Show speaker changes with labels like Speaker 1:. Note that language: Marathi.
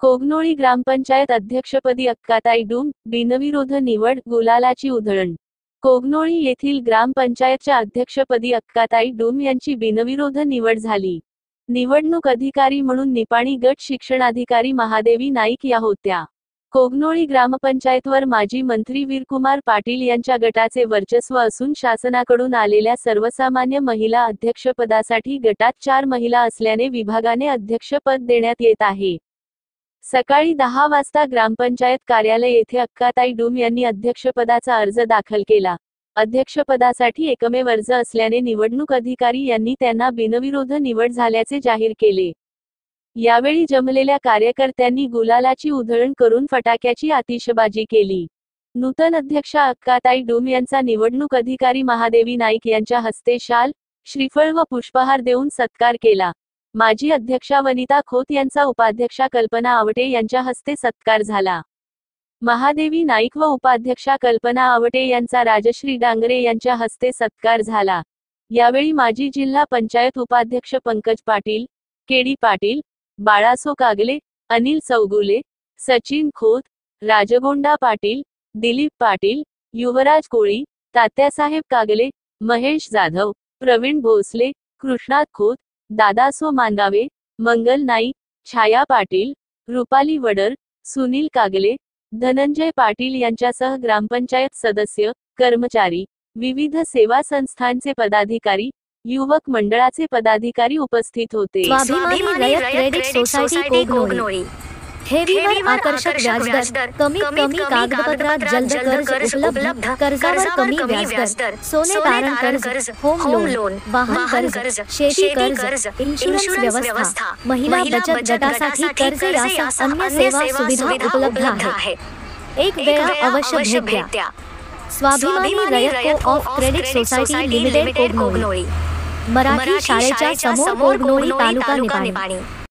Speaker 1: कोगनोळी ग्रामपंचायत अध्यक्षपदी अक्काताई डूम, बिनविरोध निवड, गुलालाची उधळण। कोगनोळी येथील ग्रामपंचायतच्या अध्यक्षपदी अक्काताई डूम यांची बिनविरोध निवड झाली। निवडणूक अधिकारी म्हणून निपाणी गट शिक्षणाधिकारी महादेवी नाईक या होत्या। कोगनोळी ग्रामपंचायतवर माजी मंत्री वीरकुमार पाटील यांच्या गटाचे वर्चस्व असून शासनाकडून आलेल्या सर्वसामान्य महिला अध्यक्षपदासाठी गटात 4 महिला असल्याने विभागाने अध्यक्षपद देण्यात येत आहे। सकाळी 10 वाजता ग्रामपंचायत कार्यालय येथे अक्काताई डूम यांनी अध्यक्षपदाचा अर्ज दाखल केला। अध्यक्षपदासाठी एकमेव अर्ज असल्याने निवडणूक अधिकारी यांनी त्यांना बिनविरोध निवड झाल्याचे जाहीर केले। यावेळी जमलेल्या कार्यकर्त्यांनी गुलालाची उधळण करून फटाक्याची आतिषबाजी केली। नूतन अध्यक्षा अक्काताई डूम यांचा निवडणूक अधिकारी महादेवी नाईक यांच्या हस्ते शाल, श्रीफळ व पुष्पहार देऊन सत्कार केला। माजी अध्यक्षा वनिता खोत यांचा उपाध्यक्षा कल्पना आवटे यांच्या हस्ते सत्कार झाला। महादेवी नाईक व उपाध्यक्षा कल्पना आवटे यांचा राजश्री डांगरे यांच्या हस्ते सत्कार झाला। यावेळी माजी जिल्हा पंचायत उपाध्यक्ष पंकज पाटील, केडी पाटील, बाळासो कागले, अनिल चौगुले, सचिन खोत, राजगोंडा पाटील, दिलीप पाटील, युवराज कोळी, तात्यासाहेब कागले, महेश जाधव, प्रवीण भोसले, कृष्णात खोत, दादासो मांदावे, मंगल नाईक, छाया पाटील, रुपाली वडर, सुनील कागले, धनंजय पाटील यांच्यासह ग्रामपंचायत सदस्य, कर्मचारी, विविध सेवा संस्थांचे पदाधिकारी, युवक मंडळाचे पदाधिकारी उपस्थित होते।
Speaker 2: स्वाभिमानी रयत क्रेडिट सोसायटी कोगनोळी। ठेवीवर आकर्षक व्याजदर, कमीत कमी कागदपत्रात जलद कर्ज उपलब्ध, कर्जावर कमी व्याजदर, सोने तारण कर्ज, होम लोन, वाहन कर्ज, शेती कर्ज, इन्शुरन्स व्यवस्था, महिला बचत गटासाठी कर्ज यासह अन्य सेवा सुविधा उपलब्ध आहेत। एक वेळा अवश्य भेट द्या। Swabhimani Rayat of credit society limited Kognoli. Marathi शाळेच्या समोर कोगनोळी, तालुका निपाणी।